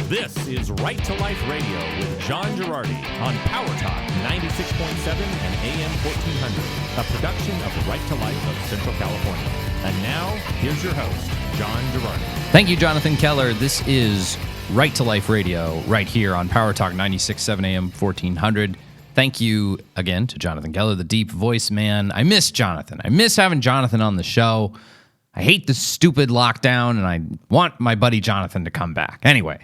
This is Right to Life Radio with John Girardi on Power Talk 96.7 and AM 1400, a production of Right to Life of Central California. And now, here's your host, John Girardi. Thank you, Jonathan Keller. This is Right to Life Radio right here on Power Talk 96.7 AM 1400. Thank you again to Jonathan Keller, the deep voice man. I miss Jonathan. I miss having Jonathan on the show. I hate the stupid lockdown, and I want my buddy Jonathan to come back. Anyway,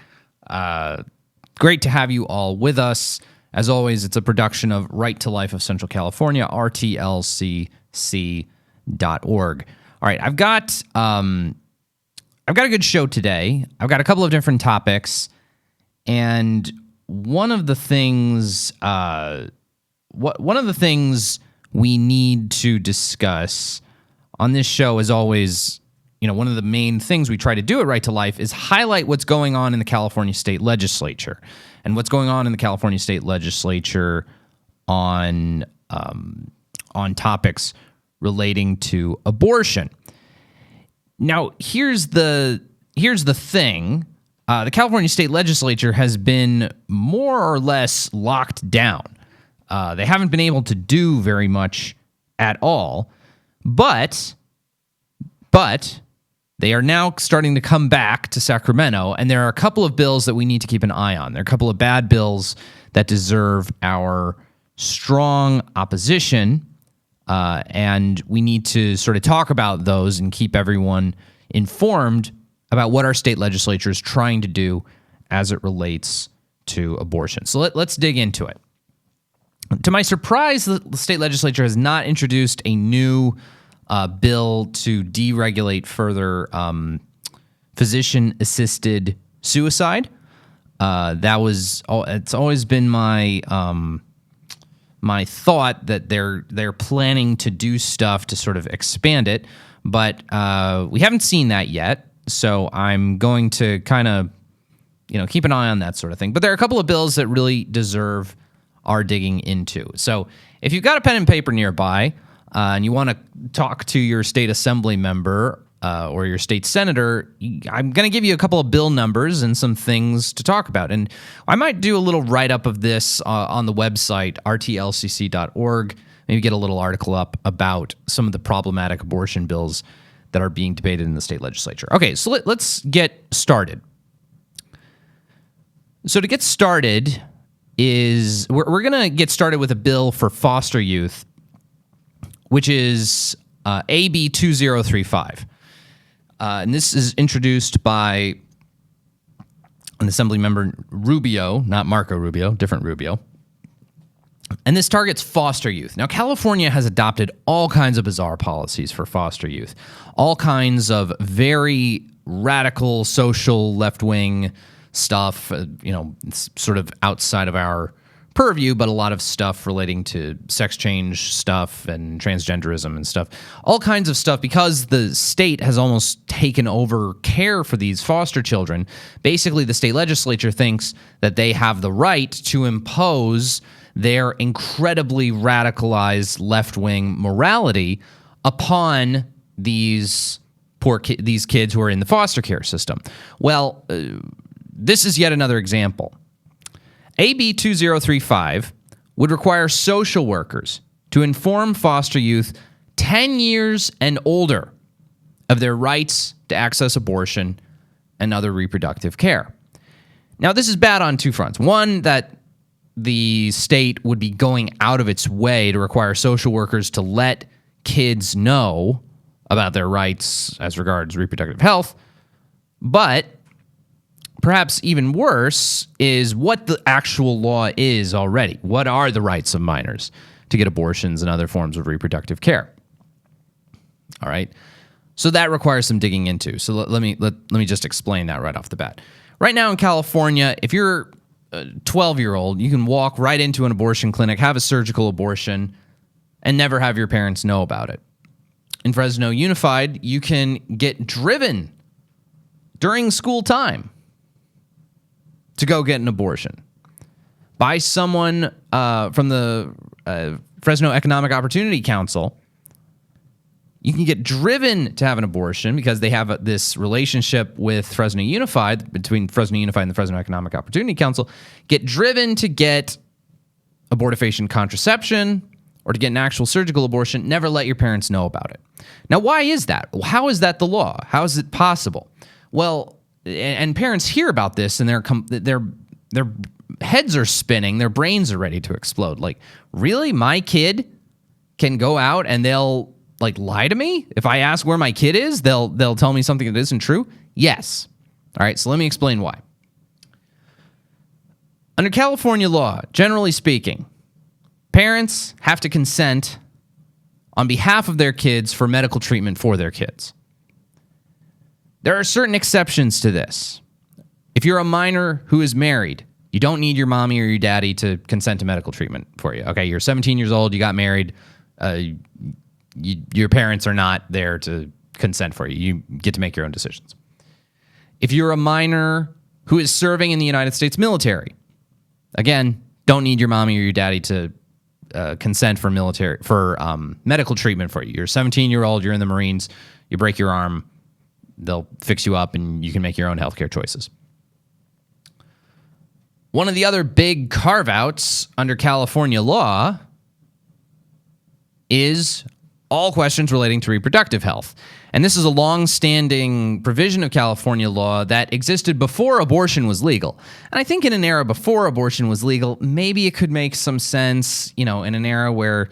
great to have you all with us. As always, it's a production of Right to Life of Central California, rtlcc.org. All right, I've got a good show today. I've got a couple of different topics, and one of the things we need to discuss on this show is always, one of the main things we try to do at Right to Life is highlight what's going on in the California state legislature and what's going on in the California state legislature on topics relating to abortion. Now, here's the thing. The California state legislature has been more or less locked down. They haven't been able to do very much at all. But they are now starting to come back to Sacramento, and there are a couple of bills that we need to keep an eye on. There are a couple of bad bills that deserve our strong opposition, and we need to sort of talk about those and keep everyone informed about what our state legislature is trying to do as it relates to abortion. So let's dig into it. To my surprise, the state legislature has not introduced a new bill to deregulate further physician-assisted suicide. It's always been my thought that they're planning to do stuff to sort of expand it, but we haven't seen that yet. So I'm going to kind of, keep an eye on that sort of thing. But there are a couple of bills that really deserve our digging into. So if you've got a pen and paper nearby and you want to talk to your state assembly member or your state senator, I'm going to give you a couple of bill numbers and some things to talk about. And I might do a little write-up of this on the website, rtlcc.org, maybe get a little article up about some of the problematic abortion bills that are being debated in the state legislature. Okay, so let's get started. So to get started we're going to get started with a bill for foster youth, which is AB 2035. And this is introduced by an assembly member, Rubio, not Marco Rubio, different Rubio. And this targets foster youth. Now, California has adopted all kinds of bizarre policies for foster youth, all kinds of very radical social left-wing stuff, it's sort of outside of our purview, but a lot of stuff relating to sex change stuff and transgenderism and stuff, all kinds of stuff, because the state has almost taken over care for these foster children. Basically, the state legislature thinks that they have the right to impose their incredibly radicalized left-wing morality upon these these kids who are in the foster care system. Well, this is yet another example. AB 2035 would require social workers to inform foster youth 10 years and older of their rights to access abortion and other reproductive care. Now, this is bad on two fronts. One, that the state would be going out of its way to require social workers to let kids know about their rights as regards reproductive health. But perhaps even worse is what the actual law is already. What are the rights of minors to get abortions and other forms of reproductive care? All right. So that requires some digging into. So let me just explain that right off the bat. Right now in California, if you're a 12-year-old, you can walk right into an abortion clinic, have a surgical abortion, and never have your parents know about it. In Fresno Unified, you can get driven during school time to go get an abortion by someone from the Fresno Economic Opportunity Council You can get driven to have an abortion because they have this relationship with Fresno Unified, between Fresno Unified and the Fresno Economic Opportunity Council. Get driven to get abortifacient contraception or to get an actual surgical abortion. Never let your parents know about it. Now, why is that? How is that the law? How is it possible? Well, and parents hear about this and their heads are spinning. Their brains are ready to explode. Like, really? My kid can go out and they'll lie to me? If I ask where my kid is, they'll tell me something that isn't true? Yes. All right, so let me explain why. Under California law, generally speaking, parents have to consent on behalf of their kids for medical treatment for their kids. There are certain exceptions to this. If you're a minor who is married, you don't need your mommy or your daddy to consent to medical treatment for you. Okay, you're 17 years old, you got married, your parents are not there to consent for you. You get to make your own decisions. If you're a minor who is serving in the United States military, again, don't need your mommy or your daddy to consent for medical treatment for you. You're a 17-year-old, you're in the Marines, you break your arm, they'll fix you up and you can make your own healthcare choices. One of the other big carve-outs under California law is all questions relating to reproductive health. And this is a long-standing provision of California law that existed before abortion was legal. And I think in an era before abortion was legal, maybe it could make some sense, in an era where,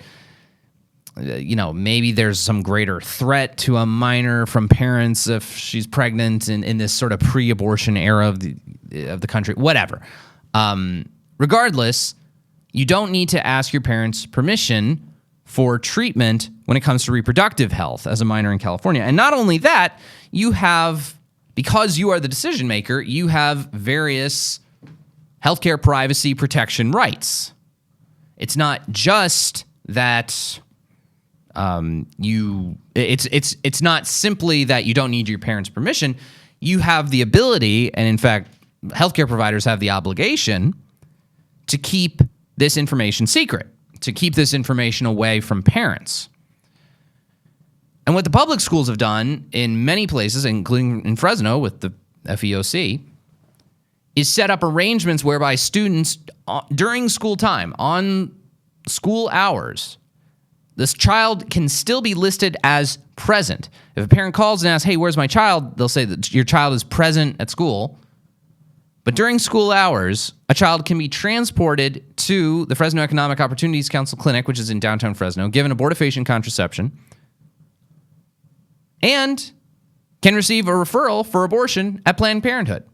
maybe there's some greater threat to a minor from parents if she's pregnant in this sort of pre-abortion era of the country, whatever. Regardless, you don't need to ask your parents' permission for treatment when it comes to reproductive health as a minor in California. And not only that, because you are the decision maker, you have various healthcare privacy protection rights. It's not just that it's not simply that you don't need your parents' permission. You have the ability, and in fact, healthcare providers have the obligation to keep this information secret, to keep this information away from parents. And what the public schools have done in many places, including in Fresno with the FEOC, is set up arrangements whereby students during school time, on school hours, this child can still be listed as present. If a parent calls and asks, hey, where's my child? They'll say that your child is present at school. But during school hours, a child can be transported to the Fresno Economic Opportunities Council Clinic, which is in downtown Fresno, given abortifacient contraception, and can receive a referral for abortion at Planned Parenthood.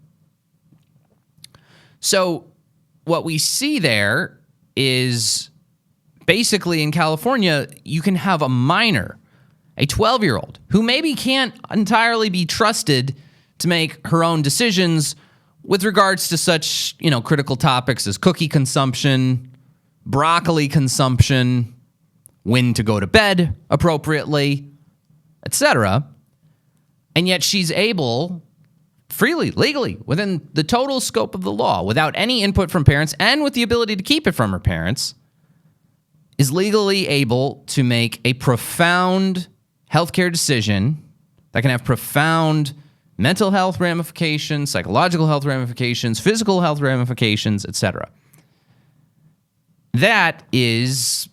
So what we see there is basically in California, you can have a minor, a 12-year-old, who maybe can't entirely be trusted to make her own decisions with regards to such, critical topics as cookie consumption, broccoli consumption, when to go to bed appropriately, etc. And yet she's able, freely, legally, within the total scope of the law, without any input from parents and with the ability to keep it from her parents, is legally able to make a profound healthcare decision that can have profound mental health ramifications, psychological health ramifications, physical health ramifications, etc. That is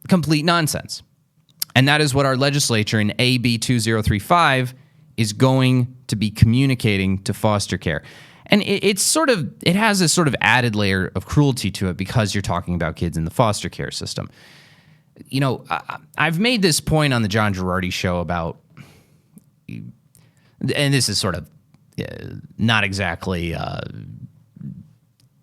complete nonsense. And that is what our legislature in AB 2035 is going to be communicating to foster care. And it has this sort of added layer of cruelty to it because you're talking about kids in the foster care system. I've made this point on the John Girardi show about, and this is sort of not exactly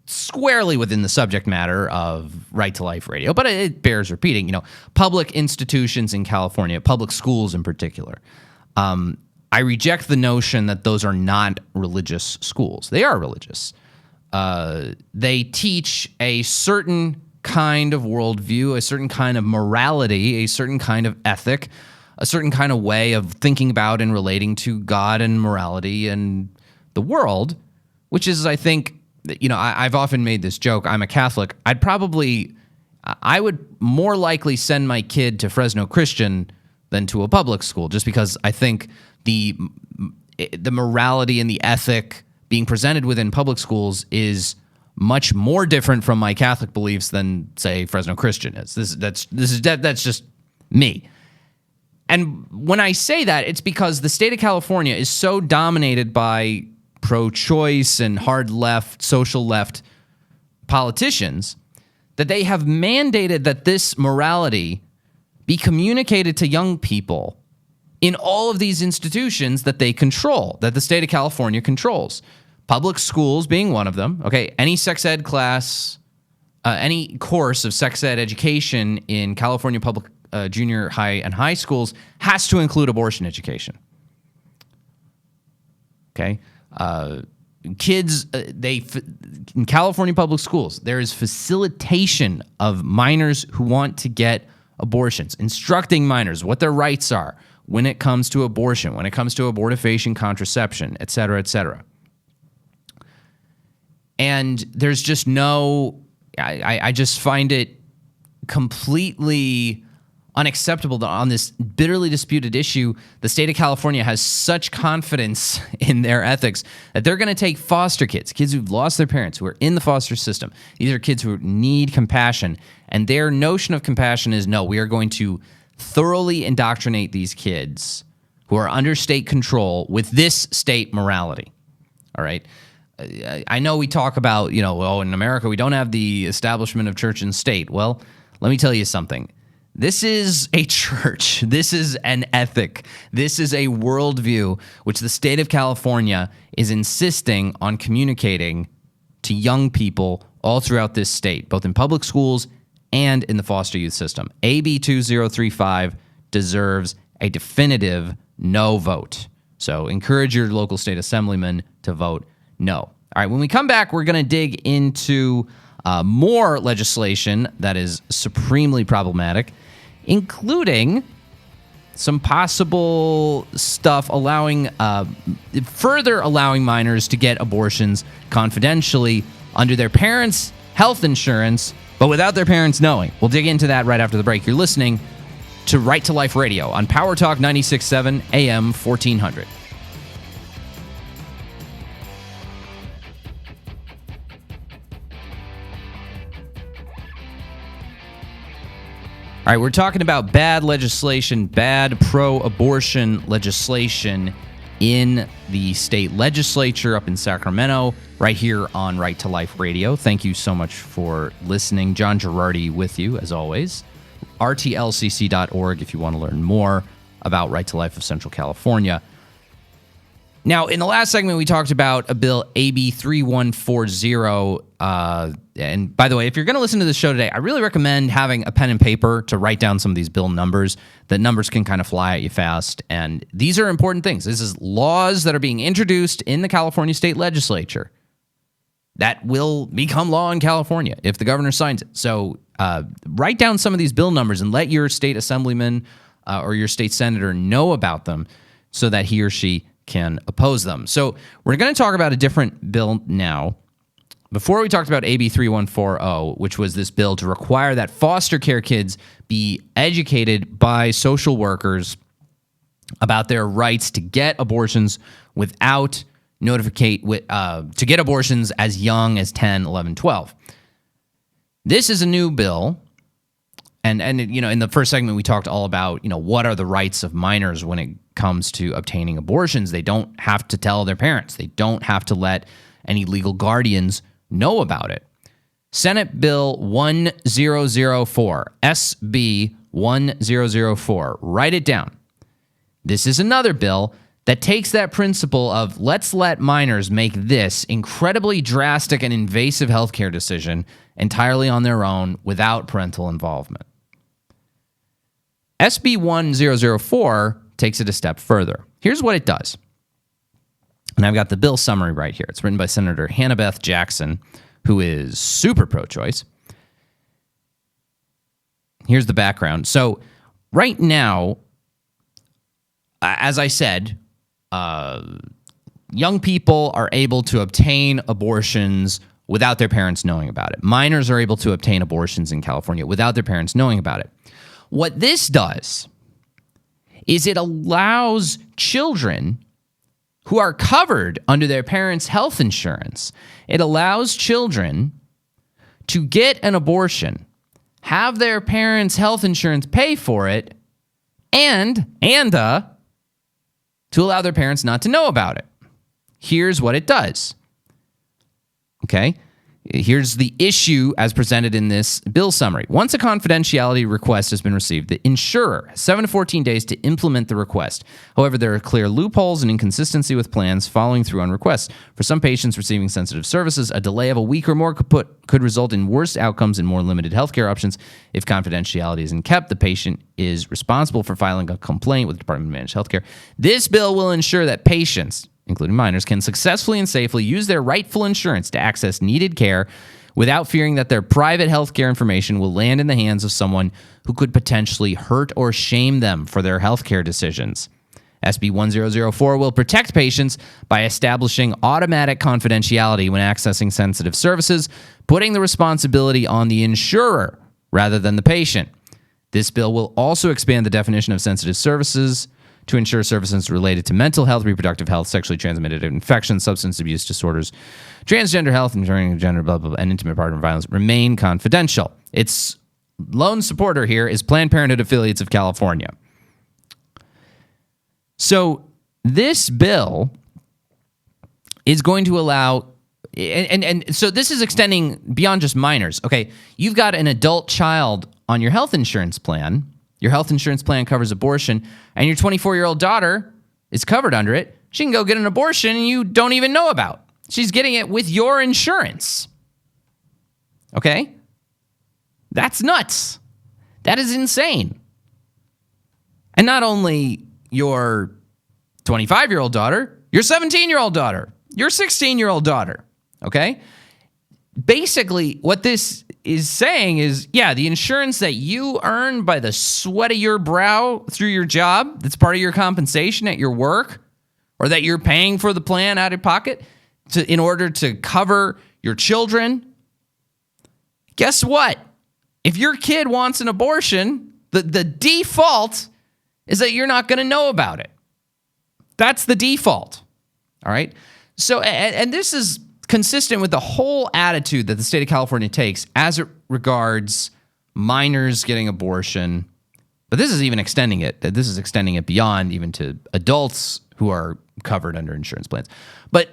squarely within the subject matter of Right to Life Radio, but it bears repeating. Public institutions in California, public schools in particular, I reject the notion that those are not religious schools. They are religious. They teach a certain kind of worldview, a certain kind of morality, a certain kind of ethic, a certain kind of way of thinking about and relating to God and morality and the world, which is, I think, I've often made this joke. I'm a Catholic. I would more likely send my kid to Fresno Christian than to a public school, just because I think the morality and the ethic being presented within public schools is much more different from my Catholic beliefs than, say, Fresno Christian is. That's just me. And when I say that, it's because the state of California is so dominated by pro-choice and hard left, social left politicians that they have mandated that this morality be communicated to young people in all of these institutions that they control, that the state of California controls. Public schools being one of them. Okay, any sex ed class, any course of sex ed education in California public junior high and high schools has to include abortion education. Okay, kids, in California public schools, there is facilitation of minors who want to get abortions, instructing minors what their rights are when it comes to abortion, when it comes to abortifacient contraception, et cetera, et cetera. And there's just I just find it completely unacceptable that on this bitterly disputed issue, the state of California has such confidence in their ethics that they're going to take foster kids who've lost their parents, who are in the foster system. These are kids who need compassion. And their notion of compassion is, no, we are going to thoroughly indoctrinate these kids who are under state control with this state morality. All right? I know we talk about, in America, we don't have the establishment of church and state. Well, let me tell you something. This is a church. This is an ethic. This is a worldview which the state of California is insisting on communicating to young people all throughout this state, both in public schools and in the foster youth system. AB 2035 deserves a definitive no vote. So encourage your local state assemblyman to vote no. All right, when we come back, we're going to dig into more legislation that is supremely problematic, including some possible stuff further allowing minors to get abortions confidentially under their parents' health insurance, but without their parents knowing. We'll dig into that right after the break. You're listening to Right to Life Radio on Power Talk 96.7 AM 1400. All right, we're talking about bad legislation, bad pro-abortion legislation in the state legislature up in Sacramento, right here on Right to Life Radio. Thank you so much for listening. John Girardi with you, as always. rtlcc.org if you want to learn more about Right to Life of Central California. Now, in the last segment, we talked about a bill, AB 3140. And by the way, if you're going to listen to this show today, I really recommend having a pen and paper to write down some of these bill numbers. The numbers can kind of fly at you fast. And these are important things. This is laws that are being introduced in the California state legislature that will become law in California if the governor signs it. So write down some of these bill numbers and let your state assemblyman or your state senator know about them so that he or she can oppose them. So we're going to talk about a different bill now. Before we talked about AB 3140, which was this bill to require that foster care kids be educated by social workers about their rights to get abortions without to get abortions as young as 10, 11, 12. This is a new bill. And in the first segment, we talked all about, what are the rights of minors when it comes to obtaining abortions. They don't have to tell their parents. They don't have to let any legal guardians know about it. Senate Bill 1004, SB 1004. Write it down. This is another bill that takes that principle of let's let minors make this incredibly drastic and invasive healthcare decision entirely on their own without parental involvement. SB 1004 takes it a step further. Here's what it does. And I've got the bill summary right here. It's written by Senator Hannah Beth Jackson, who is super pro-choice. Here's the background. So right now, as I said, young people are able to obtain abortions without their parents knowing about it. Minors are able to obtain abortions in California without their parents knowing about it. What this does is it allows children who are covered under their parents' health insurance, it allows children to get an abortion, have their parents' health insurance pay for it, and to allow their parents not to know about it. Here's what it does. Okay? Here's the issue as presented in this bill summary. Once a confidentiality request has been received, the insurer has 7 to 14 days to implement the request. However, there are clear loopholes and inconsistency with plans following through on requests. For some patients receiving sensitive services, a delay of a week or more could result in worse outcomes and more limited healthcare options. If confidentiality isn't kept, the patient is responsible for filing a complaint with the Department of Managed Healthcare. This bill will ensure that patients, including minors, can successfully and safely use their rightful insurance to access needed care without fearing that their private healthcare information will land in the hands of someone who could potentially hurt or shame them for their healthcare decisions. SB 1004 will protect patients by establishing automatic confidentiality when accessing sensitive services, putting the responsibility on the insurer rather than the patient. This bill will also expand the definition of sensitive services to ensure services related to mental health, reproductive health, sexually transmitted infections, substance abuse disorders, transgender health, and gender, blah, blah, blah, and intimate partner violence remain confidential. Its lone supporter here is Planned Parenthood Affiliates of California. So this bill is going to allow, and so this is extending beyond just minors. Okay, you've got an adult child on your health insurance plan. Your health insurance plan covers abortion, and your 24-year-old daughter is covered under it. She can go get an abortion and you don't even know about. She's getting it with your insurance. Okay? That's nuts. That is insane. And not only your 25-year-old daughter, your 17-year-old daughter, your 16-year-old daughter. Okay? Basically, what this is saying is, yeah, the insurance that you earn by the sweat of your brow through your job, that's part of your compensation at your work, or that you're paying for the plan out of pocket in order to cover your children. Guess what? If your kid wants an abortion, the default is that you're not going to know about it. That's the default. All right? So, and this is consistent with the whole attitude that the state of California takes as it regards minors getting abortion. But this is even extending it. This is extending it beyond even to adults who are covered under insurance plans. But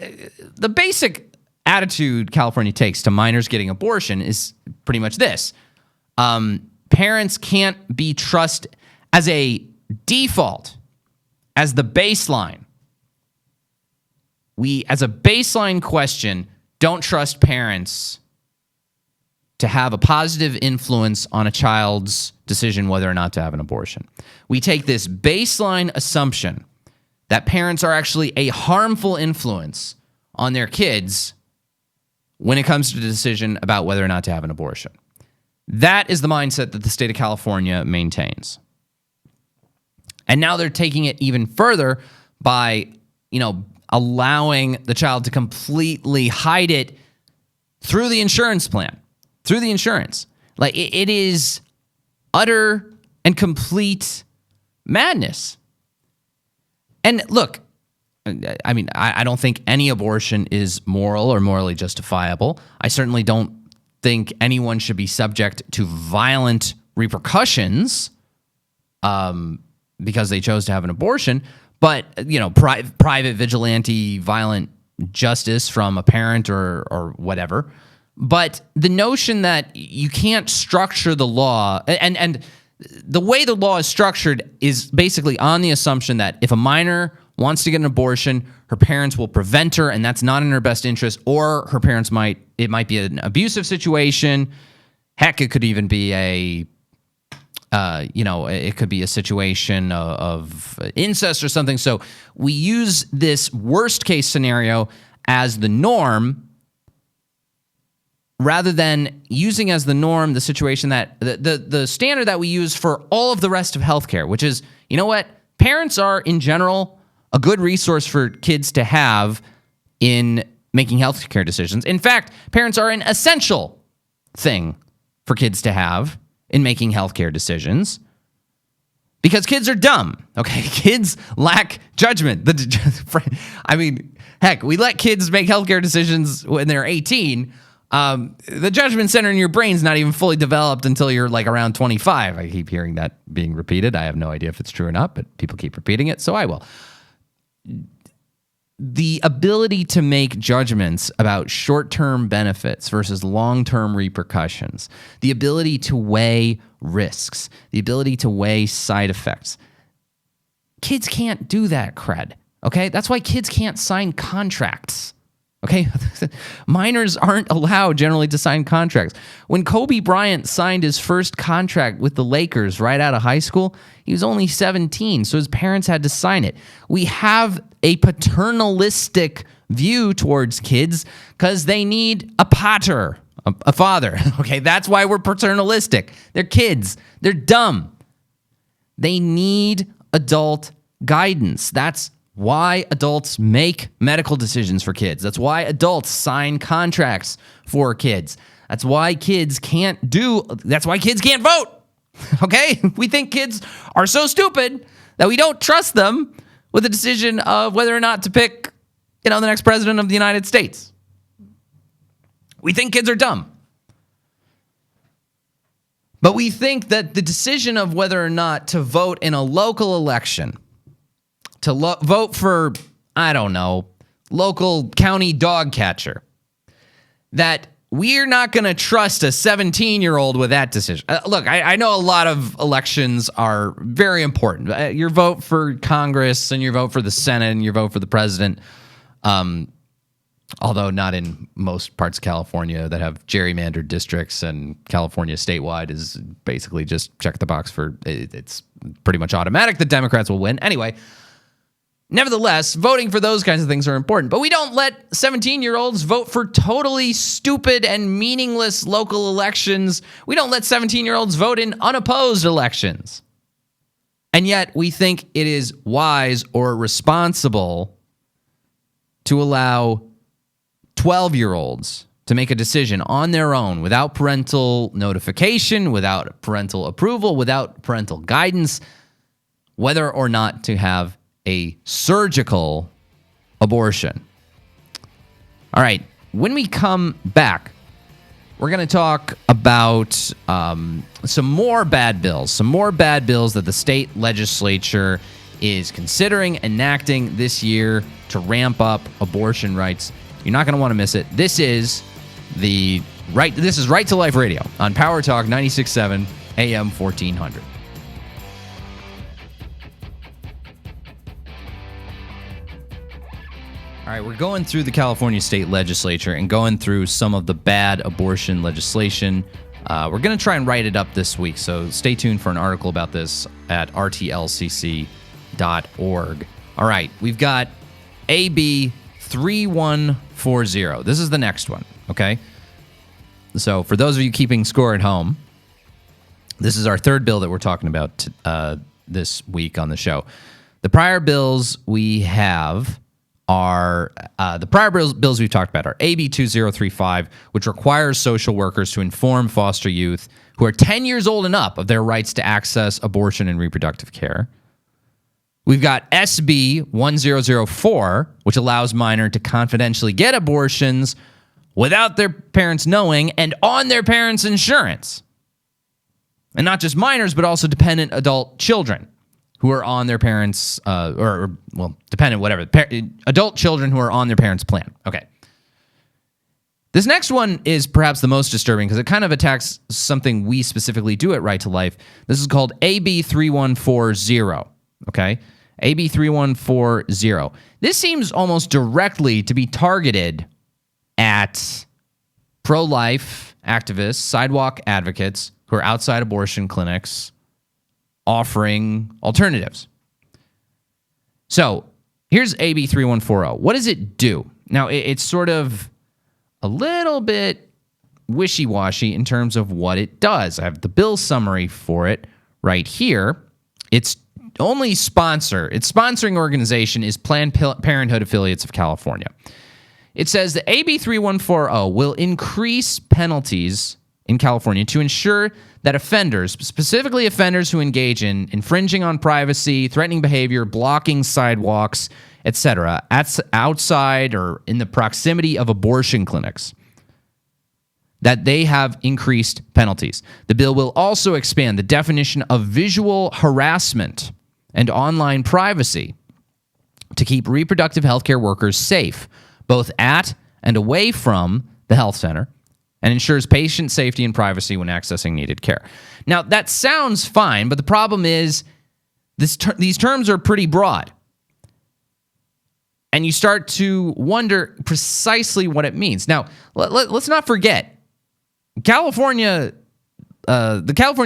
the basic attitude California takes to minors getting abortion is pretty much this. Parents can't be trusted as a default, as the baseline. We, as a baseline question, don't trust parents to have a positive influence on a child's decision whether or not to have an abortion. We take this baseline assumption that parents are actually a harmful influence on their kids when it comes to the decision about whether or not to have an abortion. That is the mindset that the state of California maintains. And now they're taking it even further by, allowing the child to completely hide it through the insurance plan, through the insurance. Like, it is utter and complete madness. And look, I mean, I don't think any abortion is moral or morally justifiable. I certainly don't think anyone should be subject to violent repercussions because they chose to have an abortion. But, private vigilante violent justice from a parent or whatever. But the notion that you can't structure the law, and the way the law is structured is basically on the assumption that if a minor wants to get an abortion, her parents will prevent her, and that's not in her best interest, or her parents it might be an abusive situation. Heck, it could even be it could be a situation of incest or something. So we use this worst case scenario as the norm rather than using as the norm the situation that the standard that we use for all of the rest of healthcare, which is, parents are in general a good resource for kids to have in making healthcare decisions. In fact, parents are an essential thing for kids to have in making healthcare decisions. Because kids are dumb, okay? Kids lack judgment. I mean, heck, we let kids make healthcare decisions when they're 18. The judgment center in your brain's not even fully developed until you're like around 25. I keep hearing that being repeated. I have no idea if it's true or not, but people keep repeating it, so I will. The ability to make judgments about short-term benefits versus long-term repercussions, the ability to weigh risks, the ability to weigh side effects. Kids can't do that, cred, okay? That's why kids can't sign contracts, okay? Minors aren't allowed generally to sign contracts. When Kobe Bryant signed his first contract with the Lakers right out of high school, he was only 17, so his parents had to sign it. We have a paternalistic view towards kids because they need a pater, a father. Okay, that's why we're paternalistic. They're kids. They're dumb. They need adult guidance. That's why adults make medical decisions for kids. That's why adults sign contracts for kids. That's why kids can't vote. Okay? We think kids are so stupid that we don't trust them with the decision of whether or not to pick, the next president of the United States. We think kids are dumb. But we think that the decision of whether or not to vote in a local election, to vote for, local county dog catcher, that we're not going to trust a 17-year-old with that decision. Look, I know a lot of elections are very important. Your vote for Congress and your vote for the Senate and your vote for the president, although not in most parts of California that have gerrymandered districts, and California statewide is basically just check the box for it's pretty much automatic that Democrats will win. Anyway, nevertheless, voting for those kinds of things are important. But we don't let 17-year-olds vote for totally stupid and meaningless local elections. We don't let 17-year-olds vote in unopposed elections. And yet we think it is wise or responsible to allow 12-year-olds to make a decision on their own without parental notification, without parental approval, without parental guidance, whether or not to have a surgical abortion. All right, when we come back, we're going to talk about some more bad bills that the state legislature is considering enacting this year to ramp up abortion rights. You're not going to want to miss it. This is Right to Life Radio on Power Talk 96.7 AM 1400. All right, we're going through the California state legislature and going through some of the bad abortion legislation. We're going to try and write it up this week, so stay tuned for an article about this at rtlcc.org. All right, we've got AB 3140. This is the next one, okay? So for those of you keeping score at home, this is our third bill that we're talking about this week on the show. The prior bills we have are bills we've talked about are AB 2035, which requires social workers to inform foster youth who are 10 years old and up of their rights to access abortion and reproductive care. We've got SB 1004, which allows minors to confidentially get abortions without their parents knowing and on their parents' insurance. And not just minors, but also dependent adult children who are on their parents, dependent, whatever. Adult children who are on their parents' plan. Okay. This next one is perhaps the most disturbing because it kind of attacks something we specifically do at Right to Life. This is called AB 3140. Okay? AB 3140. This seems almost directly to be targeted at pro-life activists, sidewalk advocates who are outside abortion clinics offering alternatives. So here's AB 3140. What does it do? Now, it's sort of a little bit wishy-washy in terms of what it does. I have the bill summary for it right here. Its sponsoring organization is Planned Parenthood Affiliates of California. It says that AB 3140 will increase penalties in California to ensure that offenders, specifically offenders who engage in infringing on privacy, threatening behavior, blocking sidewalks, etc., outside or in the proximity of abortion clinics, that they have increased penalties. The bill will also expand the definition of visual harassment and online privacy to keep reproductive healthcare workers safe, both at and away from the health center, and ensures patient safety and privacy when accessing needed care. Now, that sounds fine, but the problem is these terms are pretty broad. And you start to wonder precisely what it means. Now, let's not forget, the California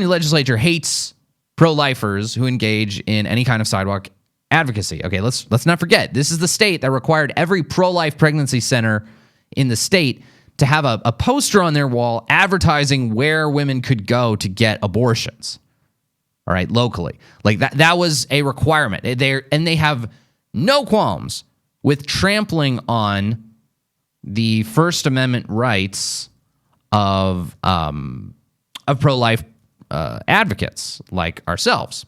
legislature hates pro-lifers who engage in any kind of sidewalk advocacy. Okay, let's not forget, this is the state that required every pro-life pregnancy center in the state to have a poster on their wall advertising where women could go to get abortions. All right, locally. Like that was a requirement. They have no qualms with trampling on the First Amendment rights of pro-life advocates like ourselves.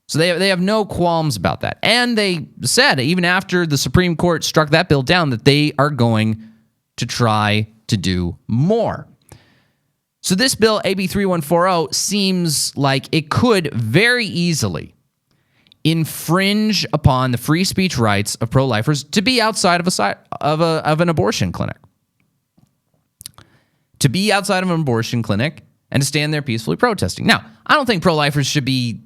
So they have no qualms about that. And they said, even after the Supreme Court struck that bill down, that they are going to try to do more. So this bill, AB 3140, seems like it could very easily infringe upon the free speech rights of pro-lifers to be outside of an abortion clinic. To be outside of an abortion clinic and to stand there peacefully protesting. Now, I don't think pro-lifers should be,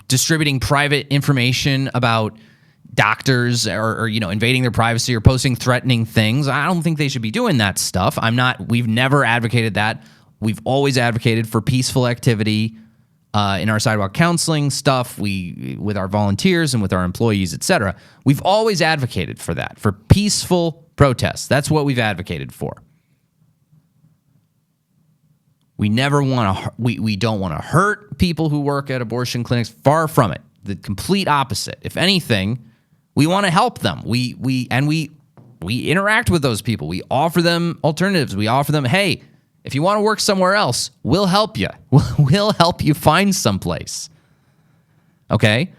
distributing private information about doctors or invading their privacy or posting threatening things. I don't think they should be doing that stuff. We've never advocated that. We've always advocated for peaceful activity in our sidewalk counseling stuff, with our volunteers and with our employees, etc. We've always advocated for that, for peaceful protests. That's what we've advocated for. We never want to. We don't want to hurt people who work at abortion clinics. Far from it. The complete opposite. If anything, we want to help them. We interact with those people. We offer them alternatives. We offer them, hey, if you want to work somewhere else, we'll help you. We'll help you find someplace. Okay?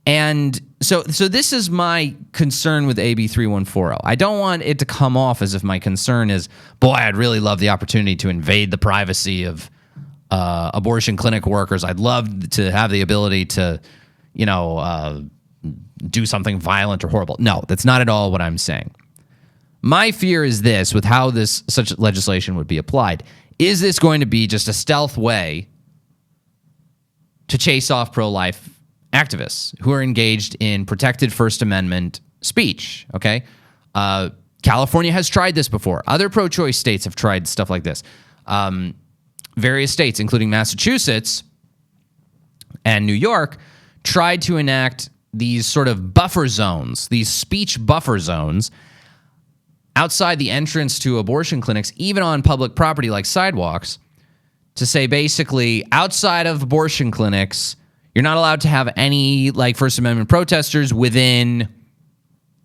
And so this is my concern with AB 3140. I don't want it to come off as if my concern is, boy, I'd really love the opportunity to invade the privacy of abortion clinic workers. I'd love to have the ability to, do something violent or horrible. No, that's not at all what I'm saying. My fear is this, with how such legislation would be applied. Is this going to be just a stealth way to chase off pro-life activists who are engaged in protected First Amendment speech? Okay? California has tried this before. Other pro-choice states have tried stuff like this. Various states, including Massachusetts and New York, tried to enact these sort of buffer zones, these speech buffer zones, outside the entrance to abortion clinics, even on public property like sidewalks, to say basically outside of abortion clinics, you're not allowed to have any First Amendment protesters within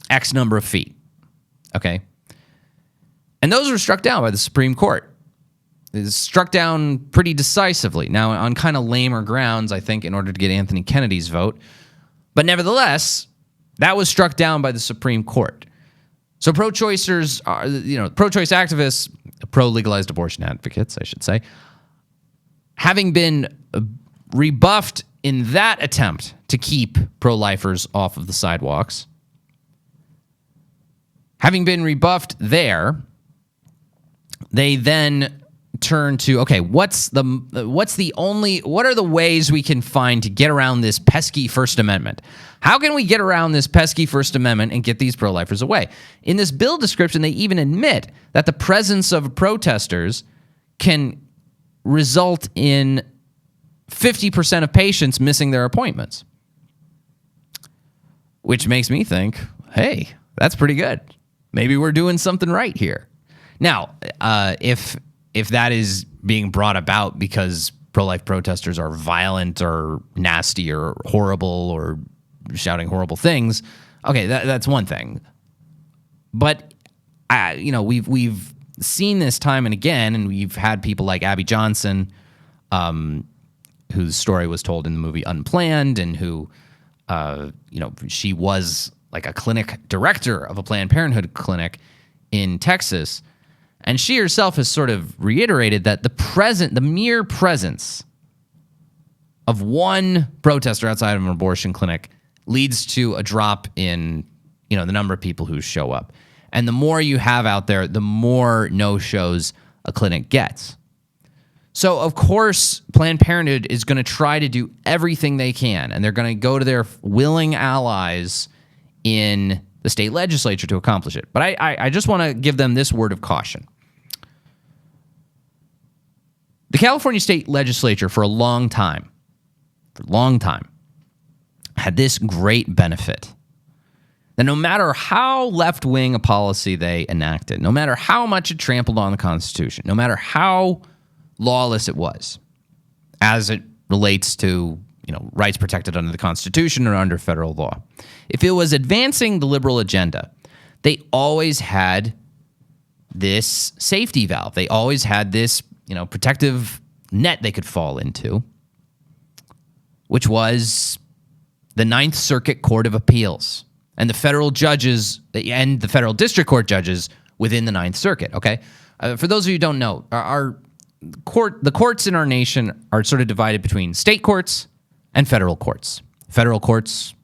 X number of feet. Okay? And those were struck down by the Supreme Court. It was struck down pretty decisively. Now, on kind of lamer grounds, I think, in order to get Anthony Kennedy's vote. But nevertheless, that was struck down by the Supreme Court. So pro-choicers are, pro-choice activists, pro-legalized abortion advocates, I should say, having been rebuffed in that attempt to keep pro-lifers off of the sidewalks, having been rebuffed there, they then turn to, okay, what are the ways we can find to get around this pesky First Amendment? How can we get around this pesky First Amendment and get these pro-lifers away? In this bill description, they even admit that the presence of protesters can result in 50% of patients missing their appointments, which makes me think, hey, that's pretty good. Maybe we're doing something right here. Now, if that is being brought about because pro-life protesters are violent or nasty or horrible or shouting horrible things, okay, that's one thing. But we've seen this time and again, and we've had people like Abby Johnson whose story was told in the movie Unplanned, and who, she was like a clinic director of a Planned Parenthood clinic in Texas. And she herself has sort of reiterated that the mere presence of one protester outside of an abortion clinic leads to a drop in, the number of people who show up. And the more you have out there, the more no-shows a clinic gets. So, of course, Planned Parenthood is going to try to do everything they can, and they're going to go to their willing allies in the state legislature to accomplish it. But I just want to give them this word of caution. The California state legislature, for a long time, had this great benefit that no matter how left-wing a policy they enacted, no matter how much it trampled on the Constitution, no matter how lawless it was, as it relates to rights protected under the Constitution or under federal law, if it was advancing the liberal agenda, they always had this safety valve. They always had this protective net they could fall into, which was the Ninth Circuit Court of Appeals and the federal judges and the federal district court judges within the Ninth Circuit. Okay, for those of you who don't know, the courts in our nation are sort of divided between state courts and federal courts. Federal courts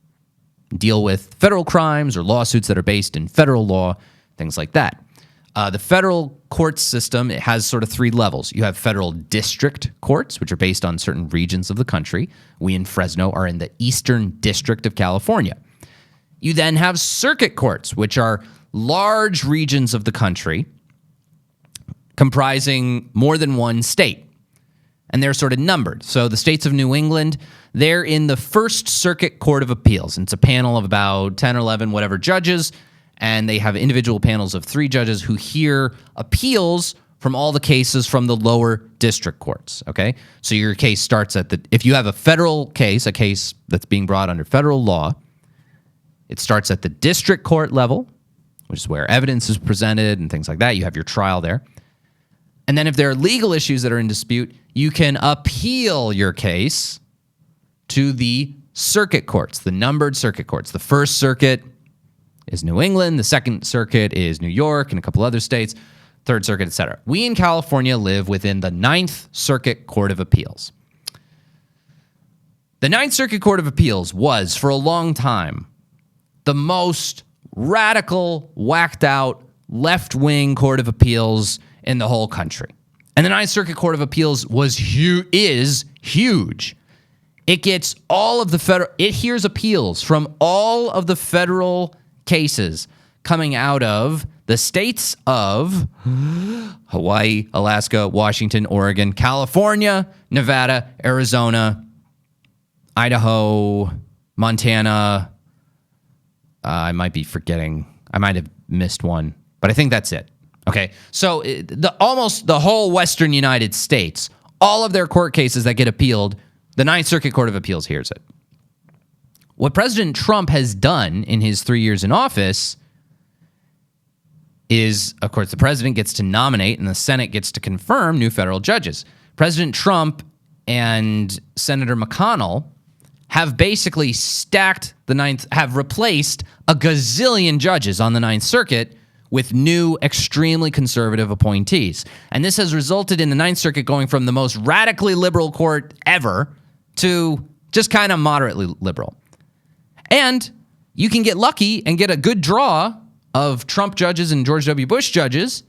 deal with federal crimes or lawsuits that are based in federal law, things like that. The federal court system, it has sort of three levels. You have federal district courts, which are based on certain regions of the country. We in Fresno are in the Eastern District of California. You then have circuit courts, which are large regions of the country comprising more than one state. And they're sort of numbered. So the states of New England, they're in the First Circuit Court of Appeals. And it's a panel of about 10 or 11, whatever, judges. And they have individual panels of 3 judges who hear appeals from all the cases from the lower district courts, okay? So your case starts if you have a federal case, a case that's being brought under federal law, it starts at the district court level, which is where evidence is presented and things like that. You have your trial there. And then if there are legal issues that are in dispute, you can appeal your case to the circuit courts, the numbered circuit courts. The First Circuit is New England, the Second Circuit is New York and a couple other states, Third Circuit, etc. We in California live within the Ninth Circuit Court of Appeals. The Ninth Circuit Court of Appeals was, for a long time, the most radical, whacked out, left-wing court of appeals in the whole country. And the Ninth Circuit Court of Appeals is huge. It gets it hears appeals from all of the federal cases coming out of the states of Hawaii, Alaska, Washington, Oregon, California, Nevada, Arizona, Idaho, Montana. I might be forgetting. I might have missed one, but I think that's it. Okay, so almost the whole Western United States, all of their court cases that get appealed, the Ninth Circuit Court of Appeals hears it. What President Trump has done in his 3 years in office is, of course, the president gets to nominate and the Senate gets to confirm new federal judges. President Trump and Senator McConnell have basically have replaced a gazillion judges on the Ninth Circuit with new, extremely conservative appointees. And this has resulted in the Ninth Circuit going from the most radically liberal court ever to just kind of moderately liberal. And you can get lucky and get a good draw of Trump judges and George W. Bush judges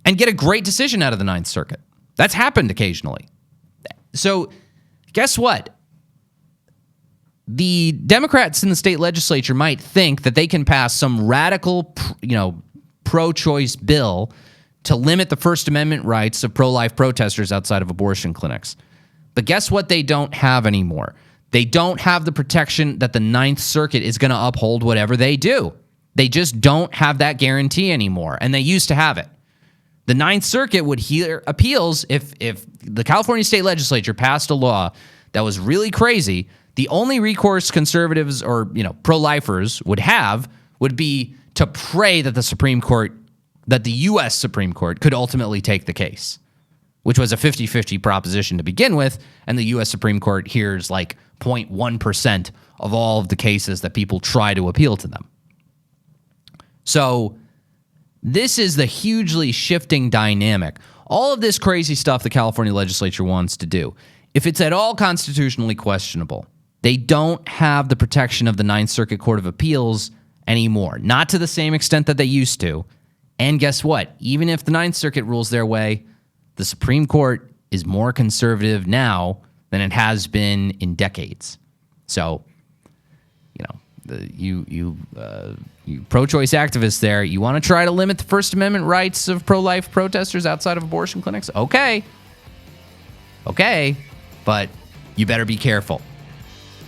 and get a great decision out of the Ninth Circuit. That's happened occasionally. So guess what? The Democrats in the state legislature might think that they can pass some radical, pro-choice bill to limit the First Amendment rights of pro-life protesters outside of abortion clinics. But guess what they don't have anymore? They don't have the protection that the Ninth Circuit is going to uphold whatever they do. They just don't have that guarantee anymore, and they used to have it. The Ninth Circuit would hear appeals if the California state legislature passed a law that was really crazy. The only recourse conservatives or pro-lifers would be to pray that the U.S. Supreme Court could ultimately take the case. which was a 50-50 proposition to begin with, and the U.S. Supreme Court hears like 0.1% of all of the cases that people try to appeal to them. So this is the hugely shifting dynamic. All of this crazy stuff the California legislature wants to do, if it's at all constitutionally questionable, they don't have the protection of the Ninth Circuit Court of Appeals anymore. Not to the same extent that they used to. And guess what? Even if the Ninth Circuit rules their way, the Supreme Court is more conservative now than it has been in decades. So, you pro-choice activists there, you want to try to limit the First Amendment rights of pro-life protesters outside of abortion clinics? Okay, but you better be careful,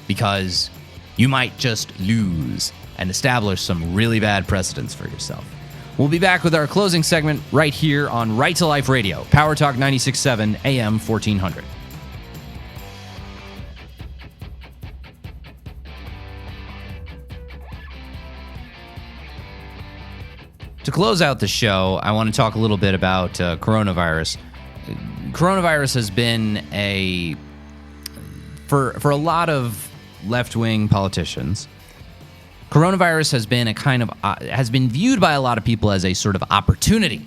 because you might just lose and establish some really bad precedents for yourself. We'll be back with our closing segment right here on Right to Life Radio, Power Talk 96.7 AM 1400. To close out the show, I want to talk a little bit about coronavirus. Coronavirus has been for a lot of left-wing politicians, coronavirus has been has been viewed by a lot of people as a sort of opportunity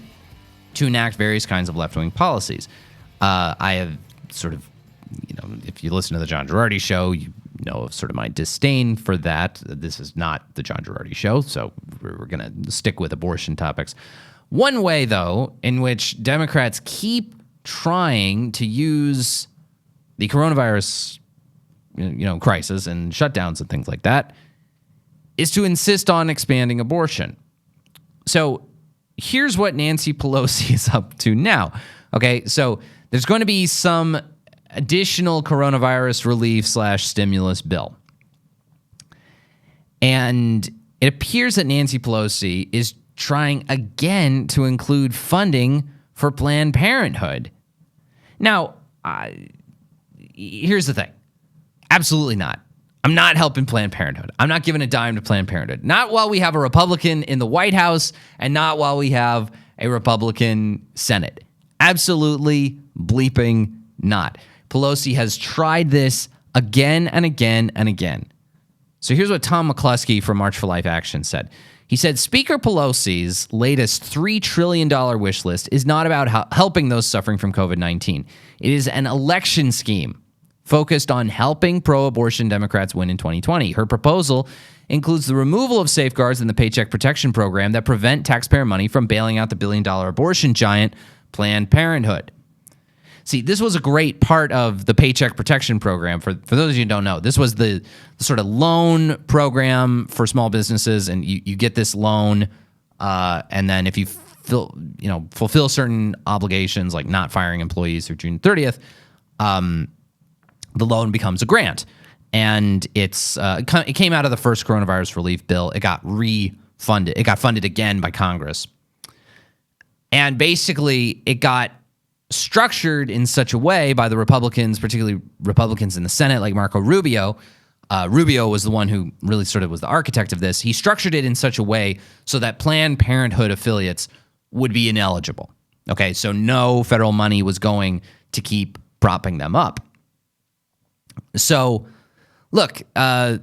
to enact various kinds of left-wing policies. I have sort of, if you listen to the John Girardi show, you know of sort of my disdain for that. This is not the John Girardi show, so we're going to stick with abortion topics. One way, though, in which Democrats keep trying to use the coronavirus, crisis and shutdowns and things like that, is to insist on expanding abortion. So here's what Nancy Pelosi is up to now. Okay, so there's going to be some additional coronavirus relief / stimulus bill. And it appears that Nancy Pelosi is trying again to include funding for Planned Parenthood. Now, here's the thing. Absolutely not. I'm not helping Planned Parenthood. I'm not giving a dime to Planned Parenthood. Not while we have a Republican in the White House, and not while we have a Republican Senate. Absolutely bleeping not. Pelosi has tried this again and again and again. So here's what Tom McCluskey from March for Life Action said. He said, Speaker Pelosi's latest $3 trillion wish list is not about helping those suffering from COVID-19. It is an election scheme focused on helping pro-abortion Democrats win in 2020. Her proposal includes the removal of safeguards in the Paycheck Protection Program that prevent taxpayer money from bailing out the billion-dollar abortion giant Planned Parenthood. See, this was a great part of the Paycheck Protection Program. For those of you who don't know, this was the sort of loan program for small businesses, and you get this loan, and then if you fulfill certain obligations, like not firing employees through June 30th, the loan becomes a grant. And it came out of the first coronavirus relief bill. It got refunded. It got funded again by Congress. And basically, it got structured in such a way by the Republicans, particularly Republicans in the Senate, like Marco Rubio. Rubio was the one who really sort of was the architect of this. He structured it in such a way so that Planned Parenthood affiliates would be ineligible. Okay, so no federal money was going to keep propping them up. So, look, I'll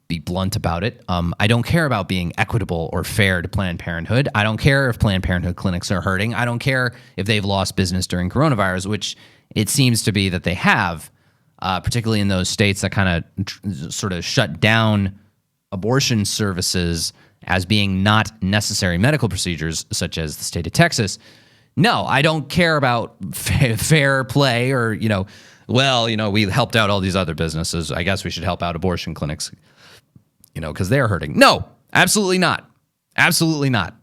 be blunt about it. I don't care about being equitable or fair to Planned Parenthood. I don't care if Planned Parenthood clinics are hurting. I don't care if they've lost business during coronavirus, which it seems to be that they have, particularly in those states that kind of sort of shut down abortion services as being not necessary medical procedures, such as the state of Texas. No, I don't care about fair play or, we helped out all these other businesses. I guess we should help out abortion clinics, because they're hurting. No, absolutely not. Absolutely not.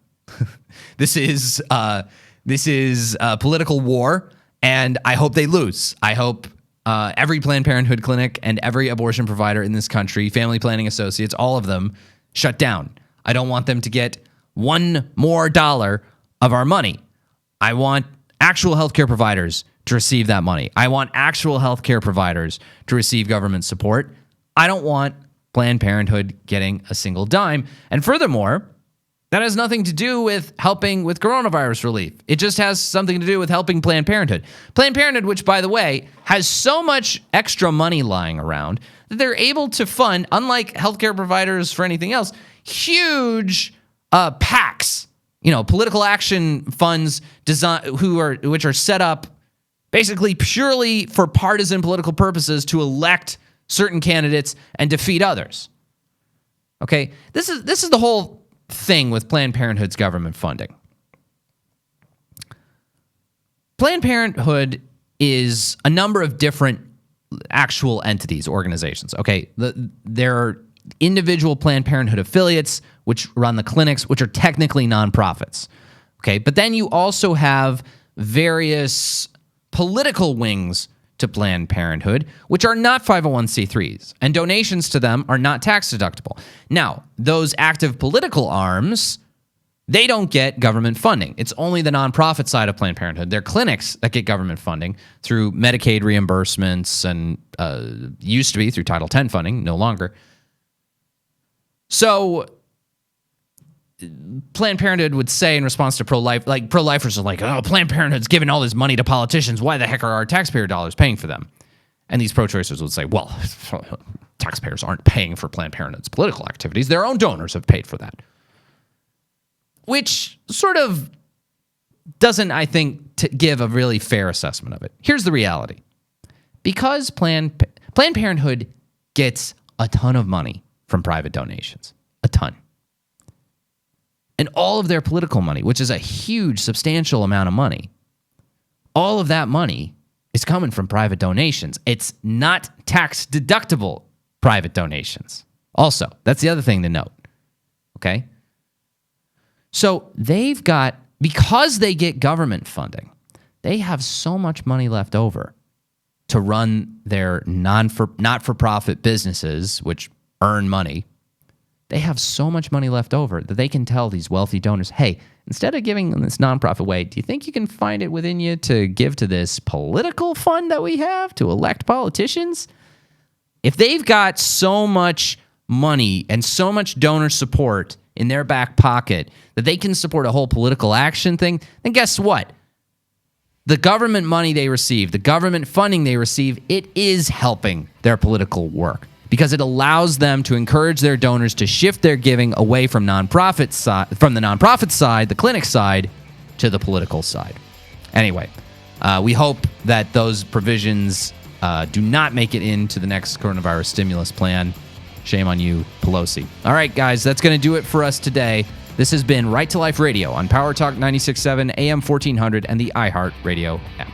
This is a political war, and I hope they lose. I hope every Planned Parenthood clinic and every abortion provider in this country, family planning associates, all of them, shut down. I don't want them to get $1 more of our money. I want actual healthcare providers to receive that money. I want actual healthcare providers to receive government support. I don't want Planned Parenthood getting a single dime. And furthermore, That has nothing to do with helping with coronavirus relief. It just has something to do with helping Planned Parenthood. Planned Parenthood, which, by the way, has so much extra money lying around that they're able to fund, unlike healthcare providers for anything else, huge PACs, political action funds which are set up basically purely for partisan political purposes to elect certain candidates and defeat others. Okay, this is the whole thing with Planned Parenthood's government funding. Planned Parenthood is a number of different actual entities, organizations. Okay, there are individual Planned Parenthood affiliates which run the clinics, which are technically nonprofits. Okay, but then you also have various political wings to Planned Parenthood, which are not 501c3s, and donations to them are not tax deductible. Now, those active political arms, they don't get government funding. It's only the nonprofit side of Planned Parenthood. They're clinics that get government funding through Medicaid reimbursements and used to be through Title X funding, no longer. So Planned Parenthood would say in response to pro-life, like pro-lifers are like, oh, Planned Parenthood's giving all this money to politicians. Why the heck are our taxpayer dollars paying for them? And these pro-choicers would say, well, taxpayers aren't paying for Planned Parenthood's political activities. Their own donors have paid for that. Which sort of doesn't, I think, give a really fair assessment of it. Here's the reality. Because Planned Parenthood gets a ton of money from private donations, a ton. And all of their political money, which is a huge, substantial amount of money, all of that money is coming from private donations. It's not tax-deductible private donations. Also, that's the other thing to note, okay? So because they get government funding, they have so much money left over to run their not-for-profit businesses, which earn money. They have so much money left over that they can tell these wealthy donors, hey, instead of giving them this nonprofit way, do you think you can find it within you to give to this political fund that we have to elect politicians? If they've got so much money and so much donor support in their back pocket that they can support a whole political action thing, then guess what? The government money they receive, the government funding they receive, it is helping their political work, because it allows them to encourage their donors to shift their giving away from the nonprofit side, the clinic side, to the political side. Anyway, we hope that those provisions do not make it into the next coronavirus stimulus plan. Shame on you, Pelosi. All right, guys, that's going to do it for us today. This has been Right to Life Radio on Power Talk 96.7 AM 1400 and the iHeart Radio app.